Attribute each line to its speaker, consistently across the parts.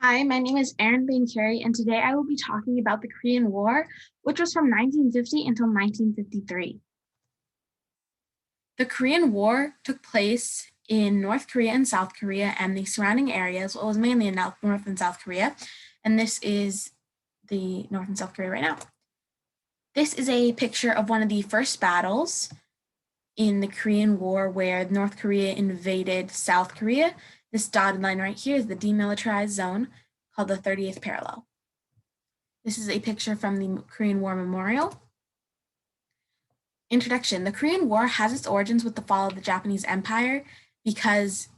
Speaker 1: Hi, my name is Erin Bankeri, and today I will be talking about the Korean War, which was from 1950 until 1953. The Korean War took place in North Korea and South Korea and the surrounding areas. Well, it was mainly in North and South Korea, and this is the North and South Korea right now. This is a picture of one of the first battles in the Korean War where North Korea invaded South Korea. This dotted line right here is the demilitarized zone called the 30th parallel. This is a picture from the Korean War Memorial. Introduction. The Korean War has its origins with the fall of the Japanese Empire because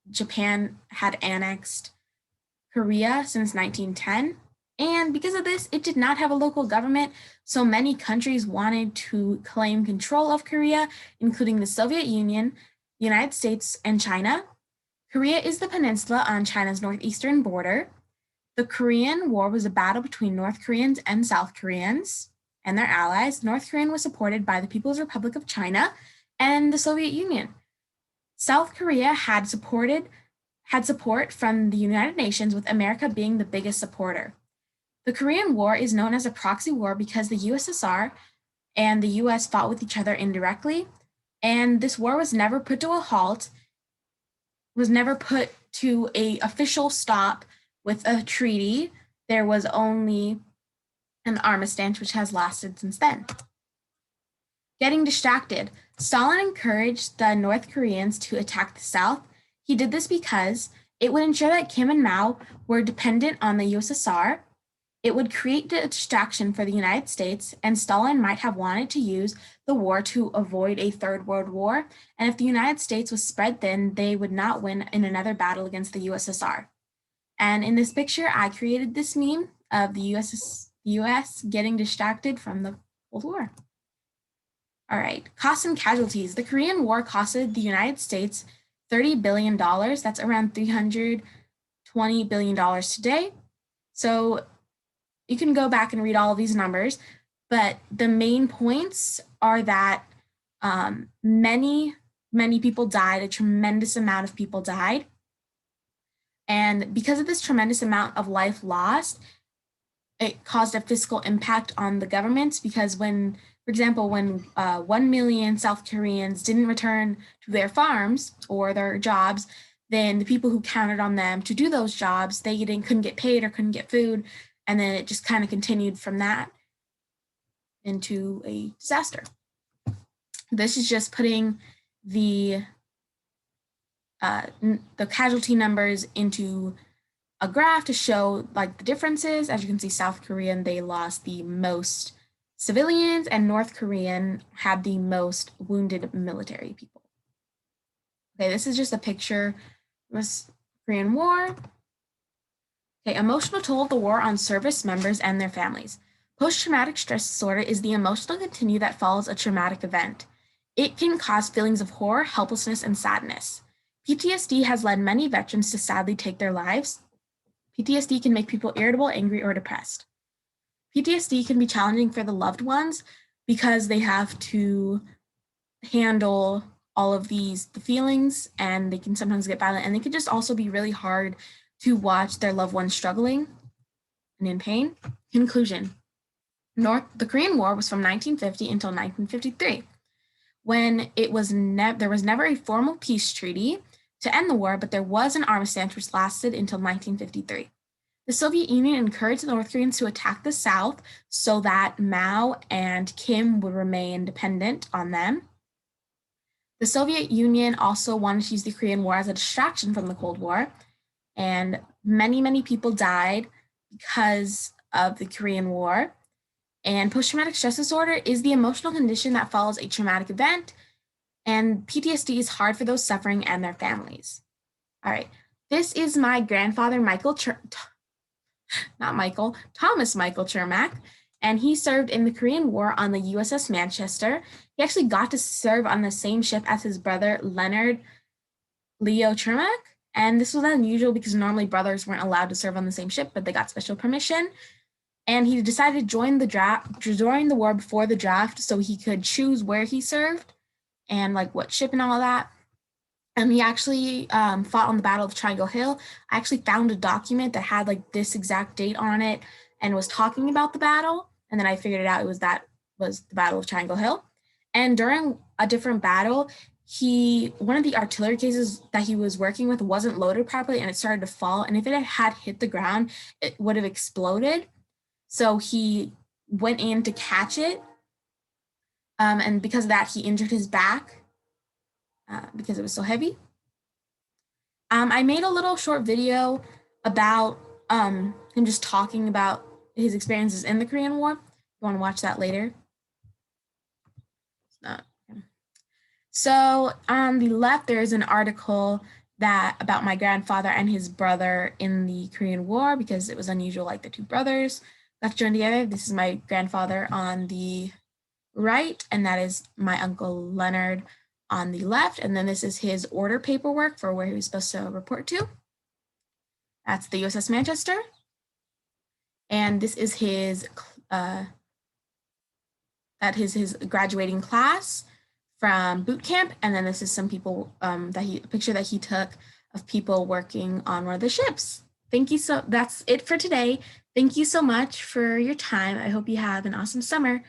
Speaker 1: Japan had annexed Korea since 1910. And because of this, it did not have a local government, so many countries wanted to claim control of Korea, including the Soviet Union, the United States, and China. Korea is the peninsula on China's northeastern border. The Korean War was a battle between North Koreans and South Koreans and their allies. North Korea was supported by the People's Republic of China and the Soviet Union. South Korea had support from the United Nations, with America being the biggest supporter. The Korean War is known as a proxy war because the USSR and the US fought with each other indirectly, and this war was never put to a halt, was never put to an official stop with a treaty. There was only an armistice, which has lasted since then. Getting distracted. Stalin encouraged the North Koreans to attack the South. He did this because it would ensure that Kim and Mao were dependent on the USSR. It would create a distraction for the United States, and Stalin might have wanted to use the war to avoid a Third World War. And if the United States was spread thin, they would not win in another battle against the USSR. And in this picture, I created this meme of the US getting distracted from the Cold War. All right, costs and casualties. The Korean War costed the United States $30 billion. That's around $320 billion today. So you can go back and read all of these numbers, but the main points are that many people died, a tremendous amount of people died. And because of this tremendous amount of life lost, it caused a fiscal impact on the governments, because when, for example, when 1 million South Koreans didn't return to their farms or their jobs, then the people who counted on them to do those jobs, they couldn't get paid or couldn't get food. And then it just kind of continued from that into a disaster. This is just putting the casualty numbers into a graph to show like the differences. As you can see, South Korean, they lost the most civilians, and North Korean had the most wounded military people. Okay, this is just a picture of the Korean War. Okay, emotional toll of the war on service members and their families. Post-traumatic stress disorder is the emotional continue that follows a traumatic event. It can cause feelings of horror, helplessness, and sadness. PTSD has led many veterans to sadly take their lives. PTSD can make people irritable, angry, or depressed. PTSD can be challenging for the loved ones because they have to handle all of the feelings, and they can sometimes get violent, and they can just also be really hard to watch their loved ones struggling and in pain. Conclusion. The Korean War was from 1950 until 1953, when there was never a formal peace treaty to end the war, but there was an armistice which lasted until 1953. The Soviet Union encouraged the North Koreans to attack the South so that Mao and Kim would remain dependent on them. The Soviet Union also wanted to use the Korean War as a distraction from the Cold War, and many people died because of the Korean War. And post-traumatic stress disorder is the emotional condition that follows a traumatic event, and PTSD is hard for those suffering and their families. All right, this is my grandfather, Thomas Michael Chermak, and he served in the Korean War on the USS Manchester. He actually got to serve on the same ship as his brother, Leonard Leo Chermak, and this was unusual because normally brothers weren't allowed to serve on the same ship, but they got special permission. And he decided to join the war before the draft so he could choose where he served and like what ship and all of that. And he actually fought on the Battle of Triangle Hill. I actually found a document that had like this exact date on it and was talking about the battle. And then I figured it out. It was that was the Battle of Triangle Hill. And during a different battle, one of the artillery cases that he was working with wasn't loaded properly and it started to fall. And if it had hit the ground, it would have exploded. So he went in to catch it. And because of that, he injured his back because it was so heavy. I made a little short video about him just talking about his experiences in the Korean War. If you want to watch that later. So on the left, there is an article that about my grandfather and his brother in the Korean War because it was unusual, like the two brothers got to join together. This is my grandfather on the right, and that is my uncle Leonard on the left. And then this is his order paperwork for where he was supposed to report to. That's the USS Manchester. And this is his his graduating class from boot camp. And then this is some people a picture that he took of people working on one of the ships. Thank you. So that's it for today. Thank you so much for your time. I hope you have an awesome summer.